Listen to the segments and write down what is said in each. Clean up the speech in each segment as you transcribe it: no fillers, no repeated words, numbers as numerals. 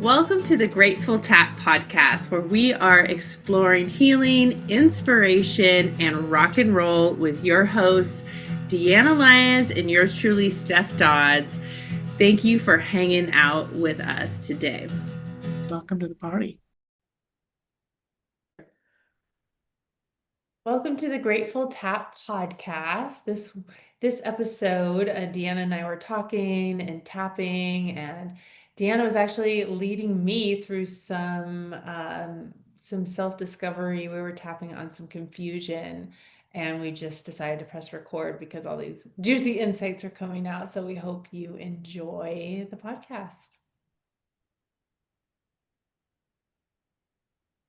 Welcome to the Grateful Tap podcast, where we are exploring healing, inspiration, and rock and roll with your hosts, Deanna Lyons and yours truly, Steph Dodds. Thank you for hanging out with us today. Welcome to the party. Welcome to the Grateful Tap podcast. This episode, Deanna and I were talking and tapping, and Deanna was actually leading me through some self-discovery. We were tapping on some confusion, and we just decided to press record because all these juicy insights are coming out. So we hope you enjoy the podcast.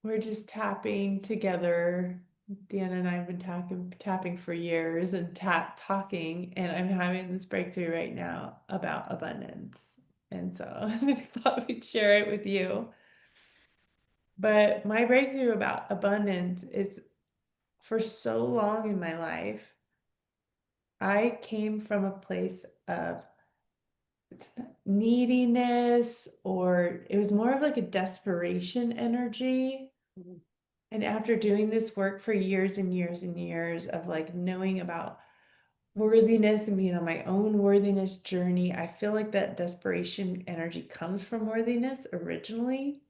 We're just tapping together. Deanna and I have been tapping for years and talking, and I'm having this breakthrough right now about abundance. And so I thought we'd share it with you. But my breakthrough about abundance is for so long in my life, I came from a place of neediness, or it was more of like a desperation energy. And after doing this work for years and years and years of like knowing about worthiness and being on my own worthiness journey, I feel like that desperation energy comes from worthiness originally.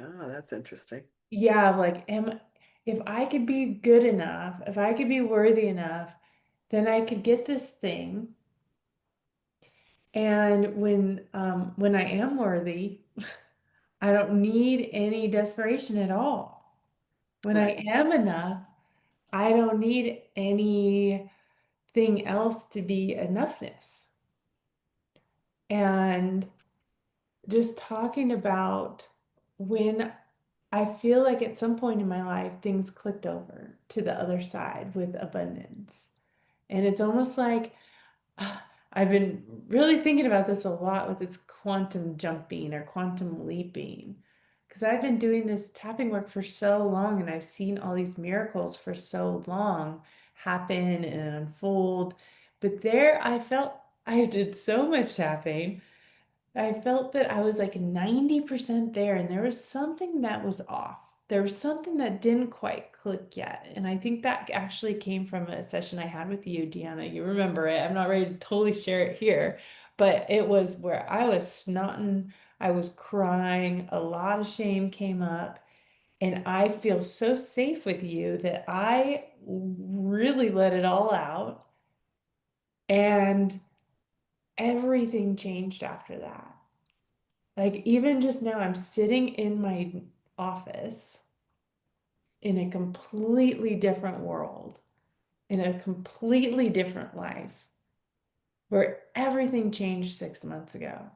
Oh, that's interesting. Yeah, like if I could be good enough, if I could be worthy enough, then I could get this thing. And when I am worthy, I don't need any desperation at all. When I Right. am enough, I don't need anything else to be enoughness. And just talking about when I feel like at some point in my life, things clicked over to the other side with abundance. And it's almost like I've been really thinking about this a lot with this quantum jumping or quantum leaping. Because I've been doing this tapping work for so long and I've seen all these miracles for so long happen and unfold. But there I felt I did so much tapping. I felt that I was like 90% there, and there was something that was off. There was something that didn't quite click yet. And I think that actually came from a session I had with you, Deanna. You remember it. I'm not ready to totally share it here, but it was where I was snotting, I was crying, a lot of shame came up. And I feel so safe with you that I really let it all out. And everything changed after that. Like, even just now, I'm sitting in my office in a completely different world, in a completely different life, where everything changed 6 months ago.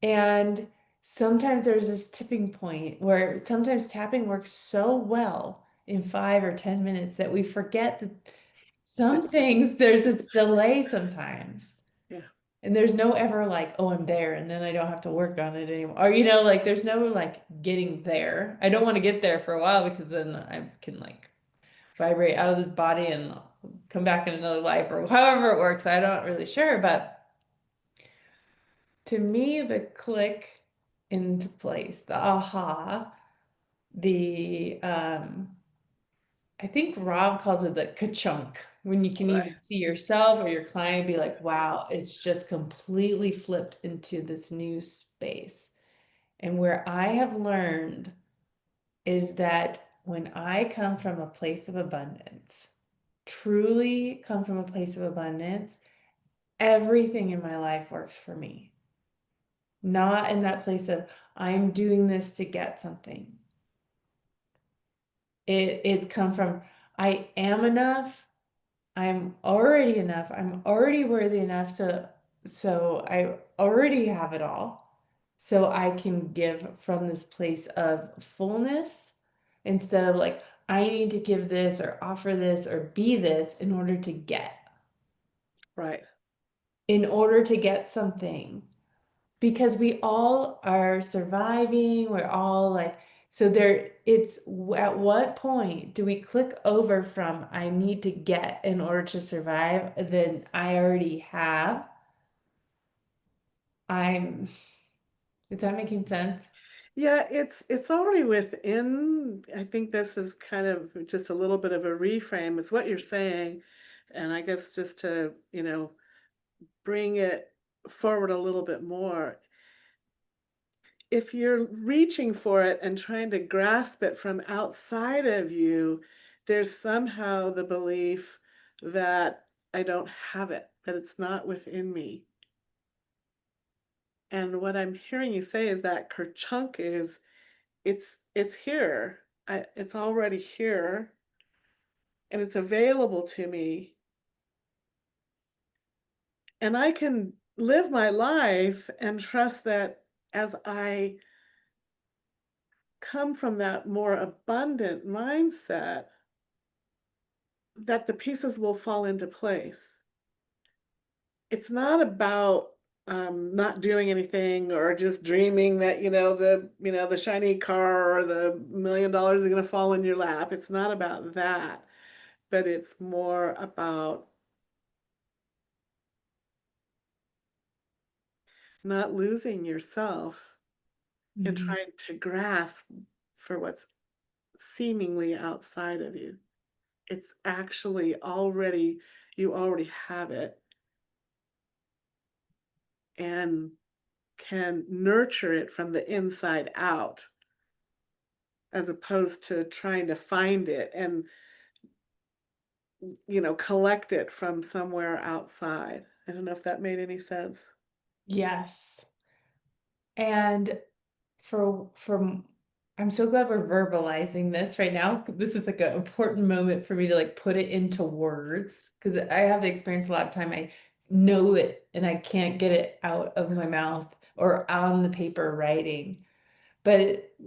And sometimes there's this tipping point where sometimes tapping works so well in 5 or 10 minutes that we forget that some things, there's a delay sometimes. Yeah. And there's no ever like, oh, I'm there and then I don't have to work on it anymore. Or, like there's no like getting there. I don't want to get there for a while because then I can like vibrate out of this body and come back in another life or however it works. I'm not really sure. But to me, the click into place, the aha, the I think Rob calls it the ka-chunk, when you can Right. even see yourself or your client be like, wow, it's just completely flipped into this new space. And where I have learned is that when I come from a place of abundance, truly come from a place of abundance, everything in my life works for me. Not in that place of, I'm doing this to get something. It's come from, I am enough. I'm already enough. I'm already worthy enough. So I already have it all. So I can give from this place of fullness instead of like, I need to give this or offer this or be this Right. in order to get something. Because we all are surviving. We're all like, so there, it's at what point do we click over from I need to get in order to survive, then I already have. I'm Is that making sense? Yeah, it's already within. I think this is kind of just a little bit of a reframe. It's what you're saying, and I guess just to, bring it forward a little bit more. If you're reaching for it and trying to grasp it from outside of you, there's somehow the belief that I don't have it, that it's not within me. And what I'm hearing you say is that kerchunk is it's here. It's already here and it's available to me. And I can live my life and trust that as I come from that more abundant mindset, that the pieces will fall into place. It's not about not doing anything or just dreaming that the shiny car or the $1 million are going to fall in your lap. It's not about that, but it's more about not losing yourself and Mhm. trying to grasp for what's seemingly outside of you. It's actually already, you already have it and can nurture it from the inside out as opposed to trying to find it and, collect it from somewhere outside. I don't know if that made any sense. Yes. And for I'm so glad we're verbalizing this right now. This is like an important moment for me to like put it into words because I have the experience a lot of time. I know it and I can't get it out of my mouth or on the paper writing.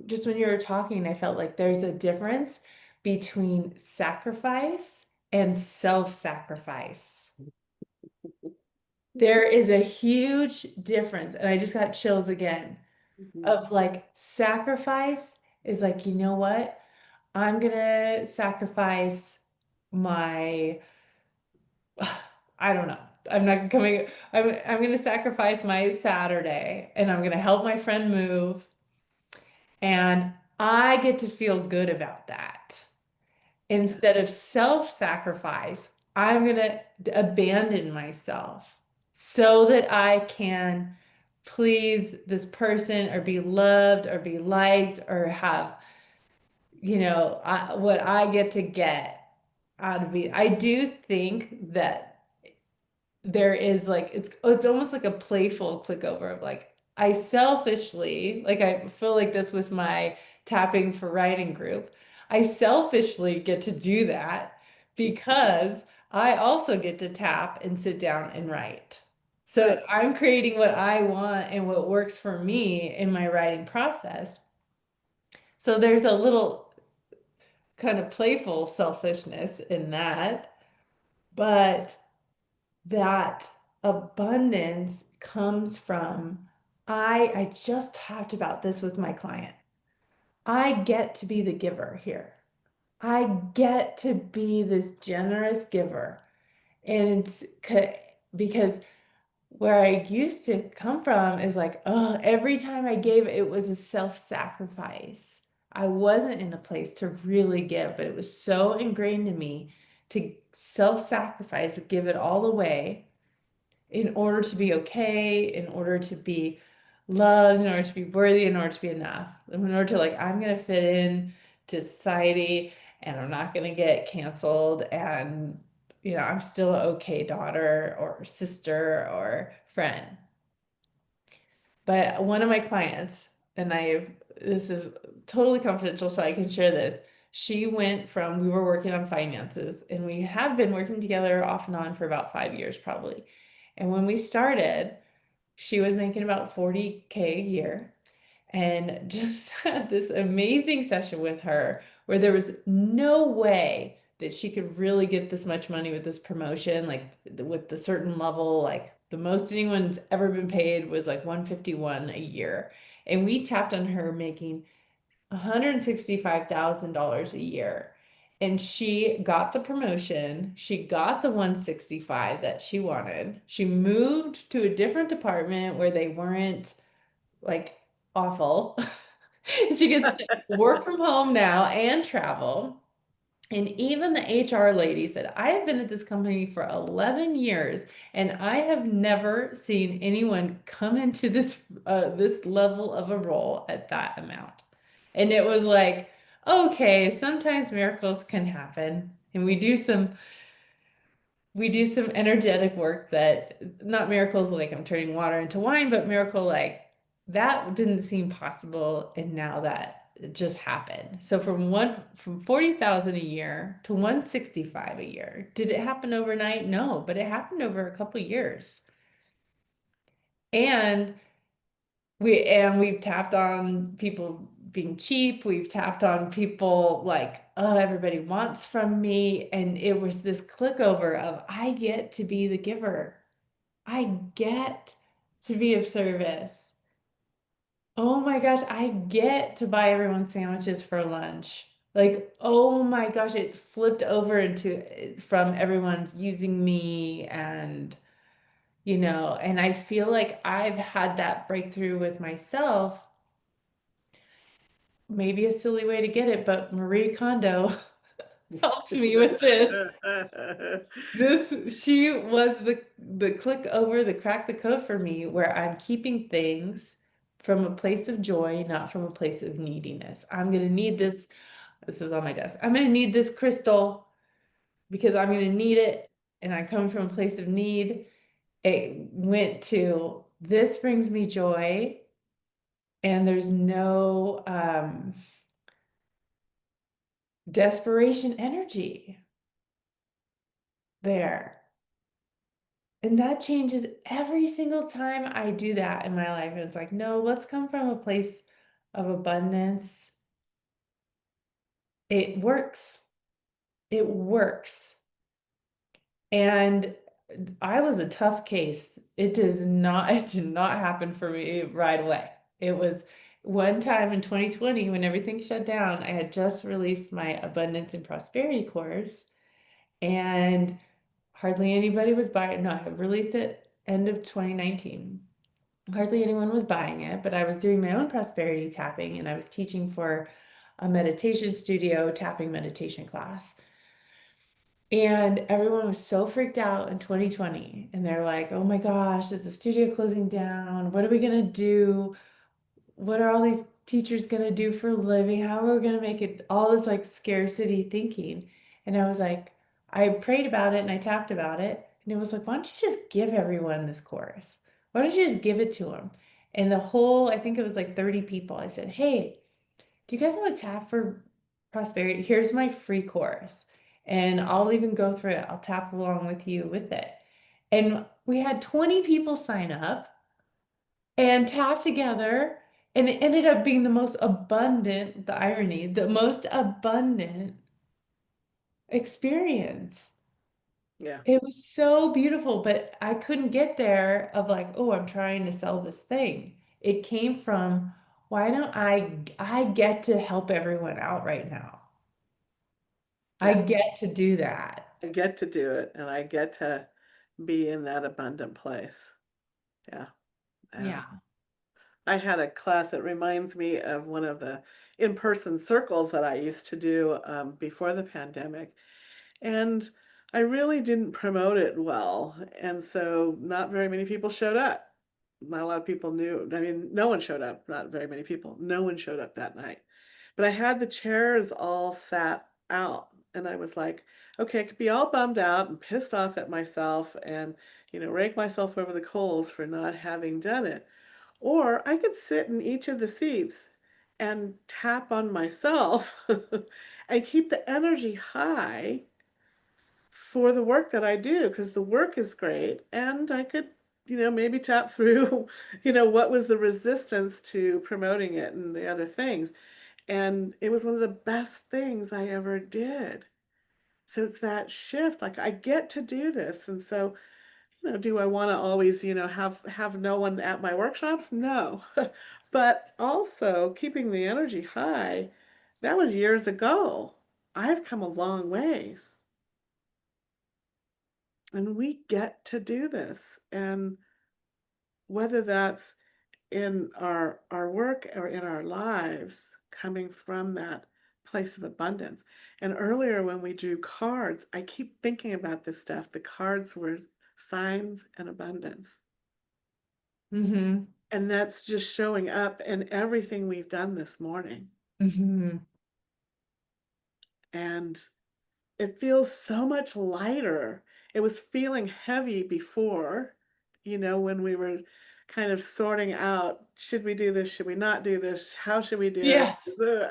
Just when you were talking, I felt like there's a difference between sacrifice and self-sacrifice. There is a huge difference, and I just got chills again Mhm. of like sacrifice is like, you know what? I'm gonna sacrifice my, I don't know. I'm not coming, I'm gonna sacrifice my Saturday and I'm gonna help my friend move and I get to feel good about that. Yeah, Instead of self-sacrifice, I'm gonna abandon myself so that I can please this person or be loved or be liked or have what I get to get out of it. I do think that there is like it's almost like a playful click over of like I selfishly, like I feel like this with my tapping for writing group. I selfishly get to do that because I also get to tap and sit down and write. So right. I'm creating what I want and what works for me in my writing process. So there's a little kind of playful selfishness in that, but that abundance comes from I just talked about this with my client. I get to be the giver here. I get to be this generous giver. And because where I used to come from is like, oh, every time I gave, it was a self-sacrifice. I wasn't in a place to really give, but it was so ingrained in me to self-sacrifice, give it all away in order to be okay, in order to be loved, in order to be worthy, in order to be enough, in order to like, I'm gonna fit in to society and I'm not gonna get canceled and I'm still an okay daughter or sister or friend. But one of my clients, and this is totally confidential, so I can share this. She went from, we were working on finances, and we have been working together off and on for about 5 years, probably. And when we started, she was making about 40K a year and just had this amazing session with her where there was no way that she could really get this much money with this promotion, like with the certain level, like the most anyone's ever been paid was like 151 a year. And we tapped on her making $165,000 a year. And she got the promotion. She got the 165 that she wanted. She moved to a different department where they weren't like awful. She gets to work from home now and travel. And even the HR lady said, I have been at this company for 11 years and I have never seen anyone come into this level of a role at that amount. And it was like, okay, sometimes miracles can happen. And we do some energetic work that not miracles like I'm turning water into wine, but miracle like that didn't seem possible and now that it just happened. So from 40,000 a year to 165 a year. Did it happen overnight? No, but it happened over a couple years. And we've tapped on people being cheap. We've tapped on people like, oh, everybody wants from me. And it was this click over of I get to be the giver. I get to be of service. Oh my gosh, I get to buy everyone sandwiches for lunch. Like, oh my gosh, it flipped over into from everyone's using me and I feel like I've had that breakthrough with myself. Maybe a silly way to get it, but Marie Kondo helped me with this. She was the click over, the crack the code for me, where I'm keeping things from a place of joy, not from a place of neediness. I'm gonna need this. This is on my desk. I'm gonna need this crystal because I'm gonna need it, and I'm coming from a place of need. It went to this brings me joy, and there's no desperation energy there. And that changes every single time I do that in my life. And it's like, no, let's come from a place of abundance. It works. It works. And I was a tough case. It did not happen for me right away. It was one time in 2020 when everything shut down. I had just released my abundance and prosperity course, and hardly anybody was buying. No, I released it end of 2019. Hardly anyone was buying it, but I was doing my own prosperity tapping and I was teaching for a meditation studio tapping meditation class. And everyone was so freaked out in 2020. And they're like, oh my gosh, is the studio closing down? What are we going to do? What are all these teachers going to do for a living? How are we going to make it? All this like scarcity thinking. And I was like, I prayed about it and I tapped about it. And it was like, why don't you just give everyone this course? Why don't you just give it to them? And I think it was like 30 people. I said, hey, do you guys want to tap for prosperity? Here's my free course. And I'll even go through it. I'll tap along with you with it. And we had 20 people sign up and tap together. And it ended up being the most abundant, the irony, the most abundant experience. Yeah, It was so beautiful, but I couldn't get there of like, oh, I'm trying to sell this thing. It came from, why don't I get to help everyone out right now. I yeah. get to do that. I get to do it and I get to be in that abundant place. Yeah, yeah. Yeah. I had a class that reminds me of one of the in-person circles that I used to do before the pandemic. And I really didn't promote it well. And so not very many people showed up. Not a lot of people knew. I mean, no one showed up. Not very many people. No one showed up that night. But I had the chairs all sat out. And I was like, okay, I could be all bummed out and pissed off at myself and, rake myself over the coals for not having done it. Or I could sit in each of the seats and tap on myself and keep the energy high for the work that I do because the work is great. And I could, maybe tap through, what was the resistance to promoting it and the other things. And it was one of the best things I ever did. So it's that shift, like I get to do this. And so, do I want to always, have no one at my workshops? No. But also keeping the energy high, that was years ago. I've come a long ways. And we get to do this. And whether that's in our work or in our lives coming from that place of abundance. And earlier when we drew cards, I keep thinking about this stuff. The cards were signs and abundance. Mm-hmm. And that's just showing up in everything we've done this morning. Mm-hmm. And it feels so much lighter. It was feeling heavy before, when we were kind of sorting out, should we do this? Should we not do this? How should we do it? Yes. So,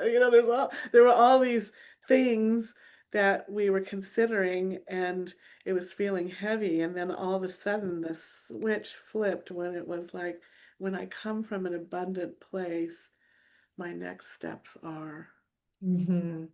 there were all these things that we were considering, and it was feeling heavy. And then all of a sudden, the switch flipped when it was like, when I come from an abundant place, my next steps are. Mm-hmm.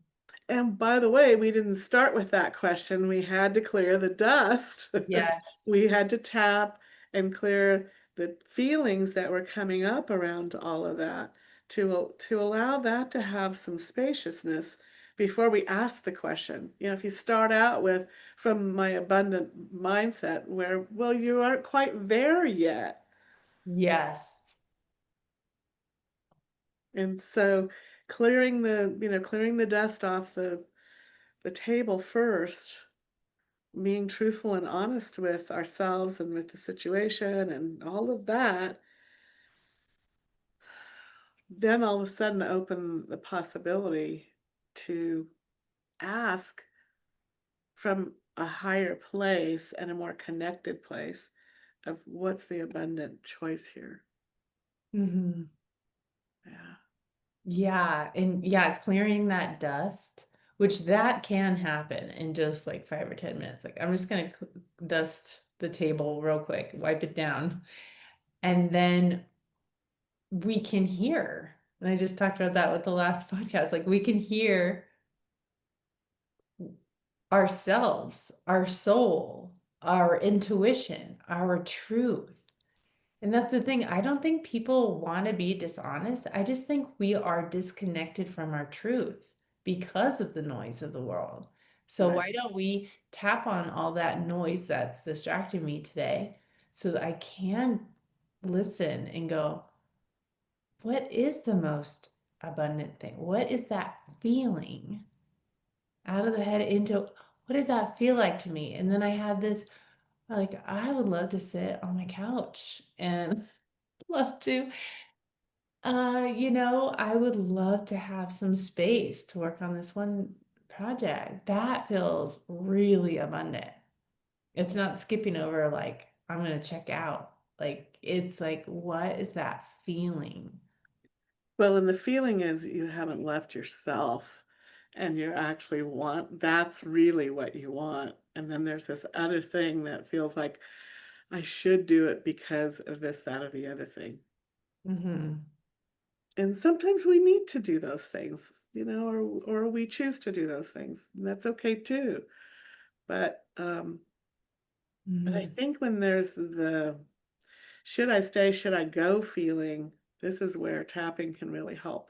And by the way, we didn't start with that question. We had to clear the dust. Yes. We had to tap and clear the feelings that were coming up around all of that to allow that to have some spaciousness before we ask the question. If you start out with from my abundant mindset where, well, you aren't quite there yet. Yes. And so clearing the dust off the table first, being truthful and honest with ourselves and with the situation and all of that, then all of a sudden open the possibility to ask from a higher place and a more connected place of what's the abundant choice here. Mm-hmm. Yeah. Yeah, and yeah, clearing that dust, which that can happen in just like 5 or 10 minutes. Like I'm just gonna dust the table real quick, wipe it down, and then we can hear. And I just talked about that with the last podcast. Like we can hear ourselves, our soul, our intuition, our truth. And that's the thing. I don't think people want to be dishonest. I just think we are disconnected from our truth because of the noise of the world. So Right. why don't we tap on all that noise that's distracting me today so that I can listen and go, what is the most abundant thing? What is that feeling out of the head into what does that feel like to me? And then I had this like, I would love to sit on my couch and love to I would love to have some space to work on this one project. That feels really abundant. It's not skipping over like I'm gonna check out. Like it's like, what is that feeling? Well, and the feeling is you haven't left yourself and you actually that's really what you want. And then there's this other thing that feels like I should do it because of this, that, or the other thing. Mm-hmm. And sometimes we need to do those things, or we choose to do those things. And that's okay too. But I Mm-hmm. think when there's the should I stay, should I go feeling, this is where tapping can really help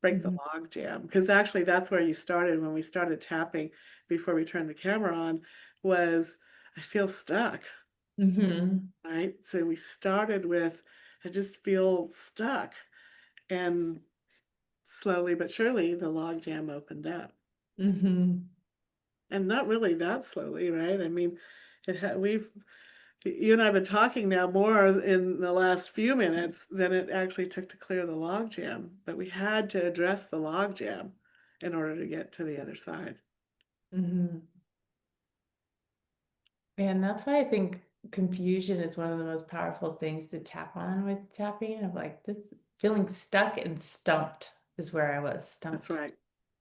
break the Mm-hmm. log jam. Because actually that's where you started when we started tapping before we turned the camera on, was I feel stuck. Mm-hmm. Right? So we started with, I just feel stuck. And slowly but surely, the logjam opened up. Mm-hmm. And not really that slowly, right? I mean, you and I have been talking now more in the last few minutes than it actually took to clear the logjam. But we had to address the logjam in order to get to the other side. Mm-hmm. And that's why I think confusion is one of the most powerful things to tap on with tapping of like this feeling stuck and stumped is where I was That's stumped. right.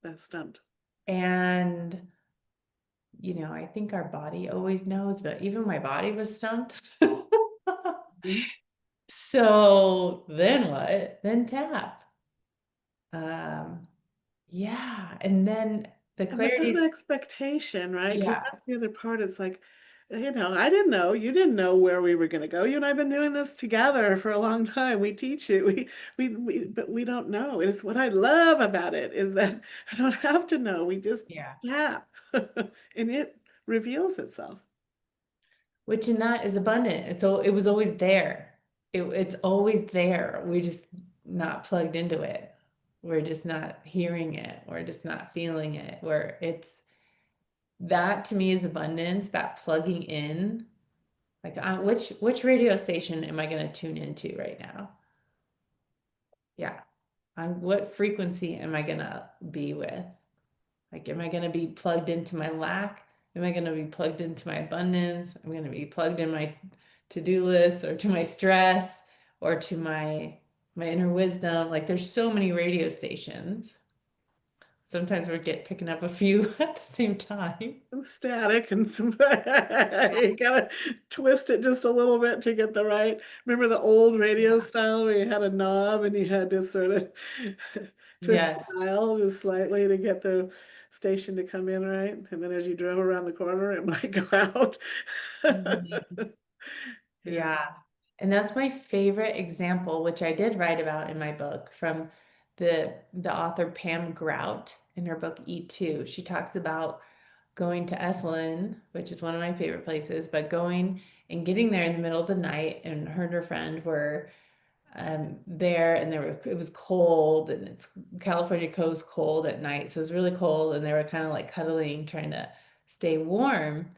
That's stumped. And, I think our body always knows, but even my body was stumped. Mhm. So then what? Then tap. Um, yeah. And then the And without an clarity, expectation, right? Because yeah, that's the other part. It's like, I didn't know. You didn't know where we were going to go. You and I have been doing this together for a long time. We teach it. But we don't know. It's what I love about it is that I don't have to know. We just yeah. tap, and it reveals itself. Which in that is abundant. It was always there. it's always there. We're just not plugged into it. We're just not hearing it. We're just not feeling it. Where it's that to me is abundance, that plugging in. Like, which radio station am I going to tune into right now? Yeah. On what frequency am I going to be with? Like, am I going to be plugged into my lack? Am I going to be plugged into my abundance? I'm going to be plugged in my to-do list or to my stress or to my inner wisdom. Like, there's so many radio stations. Sometimes we get picking up a few at the same time. Some static and some you gotta twist it just a little bit to get the right. Remember the old radio style where you had a knob and you had to sort of twist the Yeah. dial just slightly to get the station to come in right, and then as you drove around the corner, it might go out. Mhm. Yeah. Yeah. And that's my favorite example, which I did write about in my book from the author Pam Grout in her book Eat Two. She talks about going to Esalen, which is one of my favorite places, but going and getting there in the middle of the night, and her and her friend were there, and it was cold, and it's California coast cold at night, so it was really cold, and they were kind of like cuddling, trying to stay warm.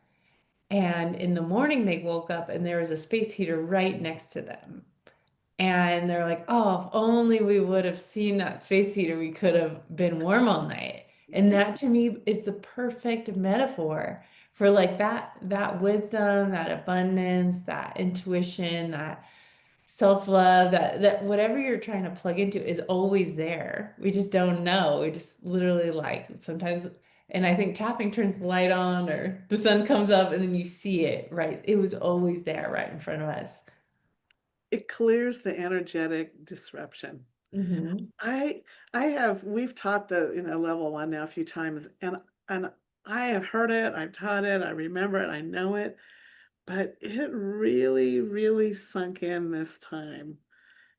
And in the morning, they woke up and there was a space heater right next to them. And they're like, oh, if only we would have seen that space heater, we could have been warm all night. And that to me is the perfect metaphor for like that wisdom, that abundance, that intuition, that self-love, that whatever you're trying to plug into is always there. We just don't know. We just literally like sometimes, and I think tapping turns the light on or the sun comes up and then you see it, right? It was always there right in front of us. It clears the energetic disruption. Hmm. I we've taught the, level 1 now a few times, and I have heard it, I've taught it, I remember it, I know it, but it really, really sunk in this time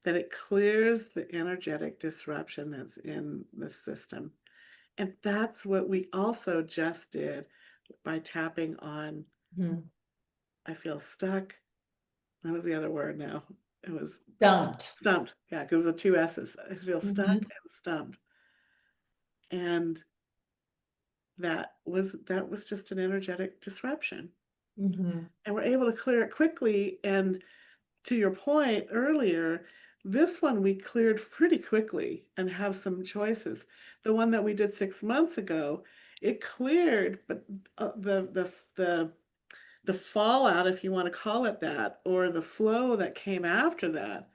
that it clears the energetic disruption that's in the system. And that's what we also just did by tapping on, Hmm. I feel stuck. What was the other word now? It was Dumped. stumped. Yeah, 'cause it was the 2 S's. I feel stuck Hmm. and stumped. And that was just an energetic disruption. Hmm. And we're able to clear it quickly. And to your point earlier, this one we cleared pretty quickly and have some choices. The one that we did 6 months ago, it cleared, but the fallout, if you want to call it that, or the flow that came after that,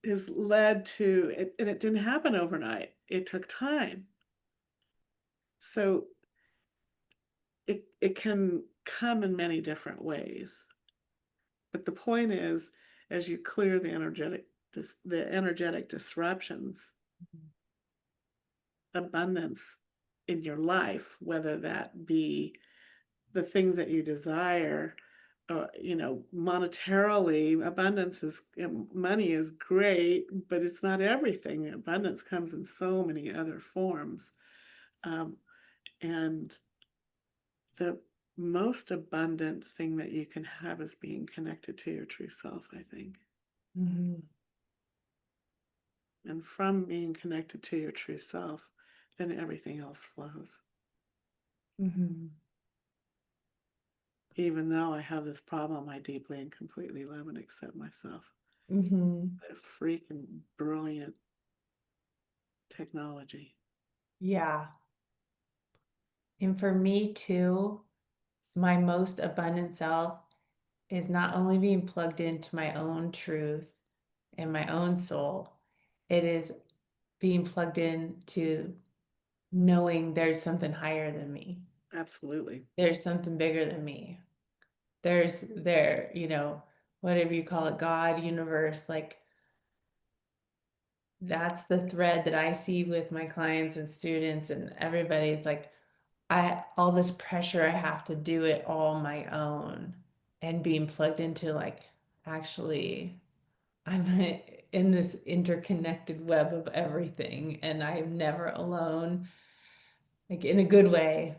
is led to it, and it didn't happen overnight. It took time. So it can come in many different ways. But the point is, as you clear the energetic disruptions, abundance in your life, whether that be the things that you desire, monetarily, abundance is money is great, but it's not everything. Abundance comes in so many other forms, um, and the most abundant thing that you can have is being connected to your true self, I think. Hmm. And from being connected to your true self, then everything else flows. Hmm. Even though I have this problem, I deeply and completely love and accept myself. Hmm. A freaking brilliant technology. Yeah. And for me too, my most abundant self is not only being plugged into my own truth and my own soul, it is being plugged in to knowing there's something higher than me. Absolutely. There's something bigger than me. Whatever you call it, God, universe, like that's the thread that I see with my clients and students and everybody. It's like all this pressure, I have to do it all my own and being plugged into like actually I'm in this interconnected web of everything and I'm never alone, like in a good way.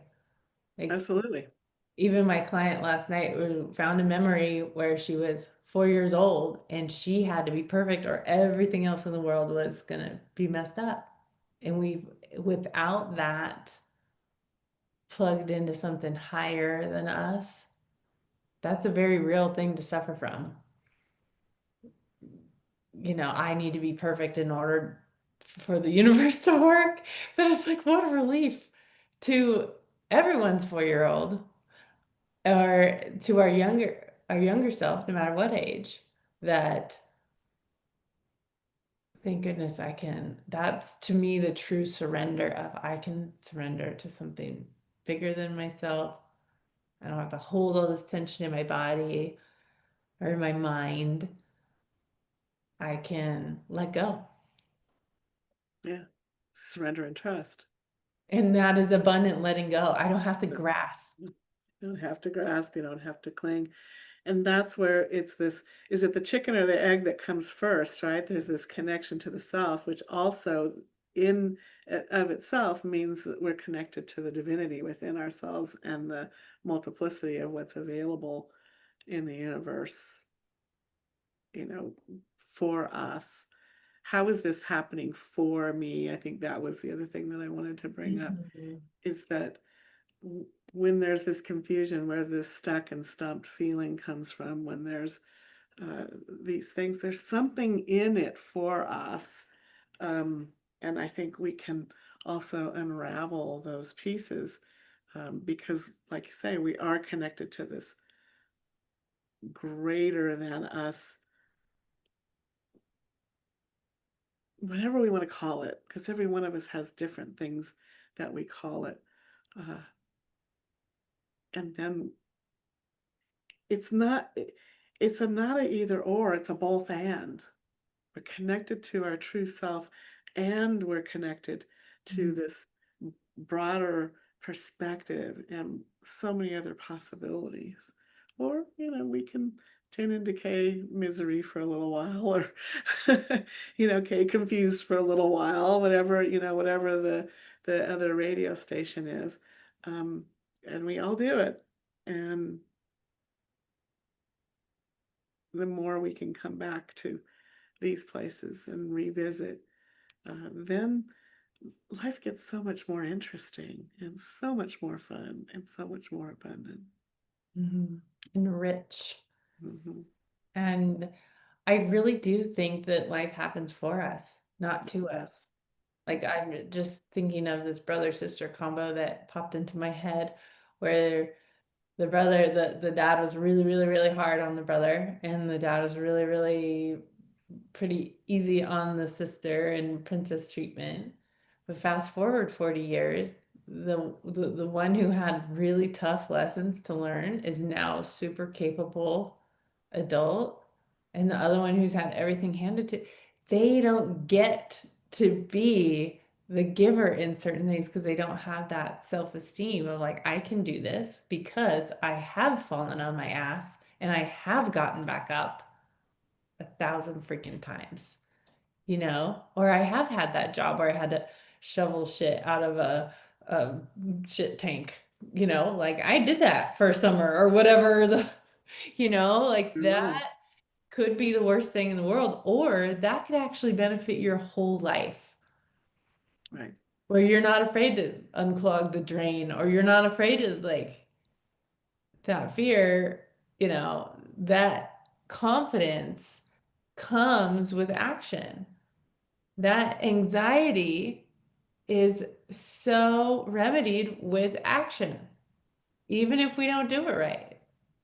Like Absolutely. even my client last night found a memory where she was 4 years old and she had to be perfect or everything else in the world was gonna be messed up. And we, without that plugged into something higher than us, that's a very real thing to suffer from. I need to be perfect in order for the universe to work. But it's like, what a relief to everyone's 4-year old or to our younger self, no matter what age, that thank goodness I can. That's to me the true surrender of I can surrender to something bigger than myself. I don't have to hold all this tension in my body or in my mind. I can let go. Yeah. Surrender and trust. And that is abundant letting go. I don't have to But grasp. you don't have to grasp, you don't have to cling. And that's where it's this, is it the chicken or the egg that comes first, right? There's this connection to the self, which also in of itself means that we're connected to the divinity within ourselves and the multiplicity of what's available in the universe, you know, for us. How is this happening for me? I think that was the other thing that I wanted to bring up Mhm. is that when there's this confusion, where this stuck and stumped feeling comes from, when there's uh, these things, there's something in it for us. Um, and I think we can also unravel those pieces because, like you say, we are connected to this greater than us, whatever we want to call it, because every one of us has different things that we call it. Uh, and then it's not, it's a not a either or, it's a both and. We're connected to our true self and we're connected to Mhm. this broader perspective and so many other possibilities. Or, we can tune in decay misery for a little while or, okay, confused for a little while, whatever the other radio station is. Um, and we all do it. And the more we can come back to these places and revisit, then life gets so much more interesting and so much more fun and so much more abundant. Mhm. And rich. Hmm. And I really do think that life happens for us, not It to us. does. Like I'm just thinking of this brother-sister combo that popped into my head where the dad was really, really, really hard on the brother, and the dad was really, really pretty easy on the sister and princess treatment. But fast forward 40 years, the one who had really tough lessons to learn is now a super capable adult, and the other one who's had everything handed to, they don't get to be the giver in certain things because they don't have that self-esteem of like, I can do this because I have fallen on my ass and I have gotten back up 1,000 freaking times, or I have had that job where I had to shovel shit out of a shit tank, like I did that for a summer or whatever like that Mm. could be the worst thing in the world, or that could actually benefit your whole life Right. where you're not afraid to unclog the drain or you're not afraid to like that fear, that confidence comes with action. That anxiety is so remedied with action, even if we don't do it right.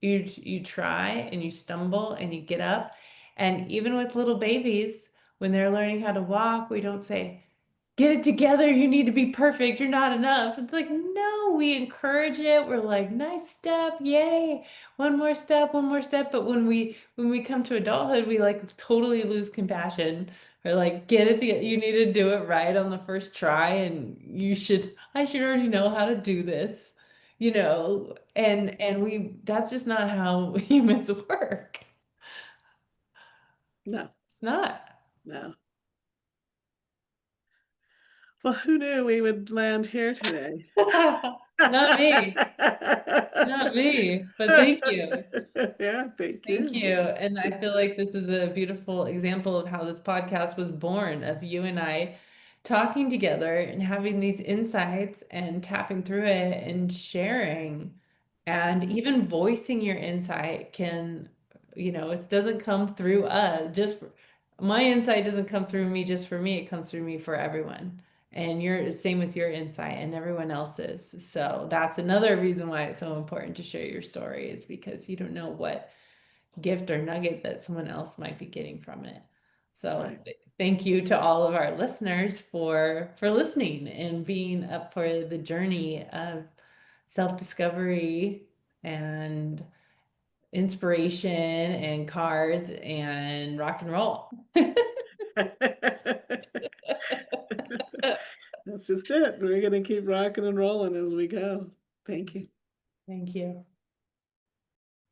You try and you stumble and you get up. And even with little babies, when they're learning how to walk, we don't say, get it together, you need to be perfect, you're not enough. It's like, no, we encourage it. We're like, nice step, yay, one more step, one more step. But when we come to adulthood, we like totally lose compassion. Or like, get it together, you need to do it right on the first try, and I should already know how to do this, and we that's just not how humans work. No, It's not. no. Well, who knew we would land here today? Not me. Not me, but thank you. Yeah, thank Thank you. you. And I feel like this is a beautiful example of how this podcast was born, of you and I talking together and having these insights and tapping through it and sharing. And even voicing your insight can, it doesn't come through us. My insight doesn't come through me just for me, it comes through me for everyone. And you're same with your insight and everyone else's. So that's another reason why it's so important to share your story, is because you don't know what gift or nugget that someone else might be getting from it. So Right. thank you to all of our listeners for listening and being up for the journey of self-discovery and inspiration and cards and rock and roll. That's just it. We're going to keep rocking and rolling as we go. Thank you. Thank you.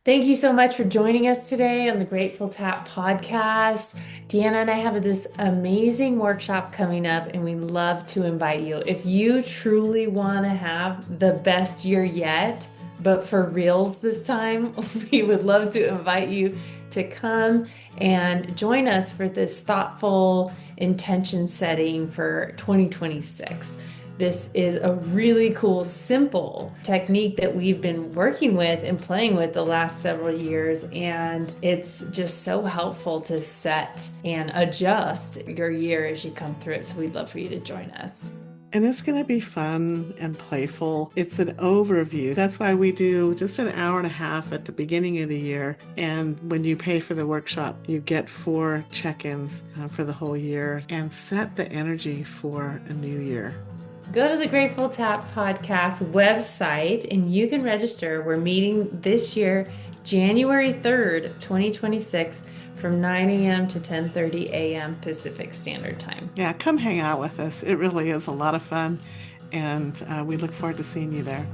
Thank you so much for joining us today on the Grateful Tap podcast. Deanna and I have this amazing workshop coming up, and we love to invite you. If you truly want to have the best year yet, but for reals this time, we would love to invite you to come and join us for this thoughtful intention setting for 2026. This is a really cool, simple technique that we've been working with and playing with the last several years. And it's just so helpful to set and adjust your year as you come through it. So we'd love for you to join us. And it's going to be fun and playful. It's an overview. That's why we do just an hour and a half at the beginning of the year. And when you pay for the workshop, you get 4 check-ins for the whole year and set the energy for a new year. Go to the Grateful Tap podcast website and you can register. We're meeting this year, January 3rd, 2026, from 9 a.m. to 10:30 a.m. Pacific Standard Time. Yeah, come hang out with us. It really is a lot of fun, and we look forward to seeing you there.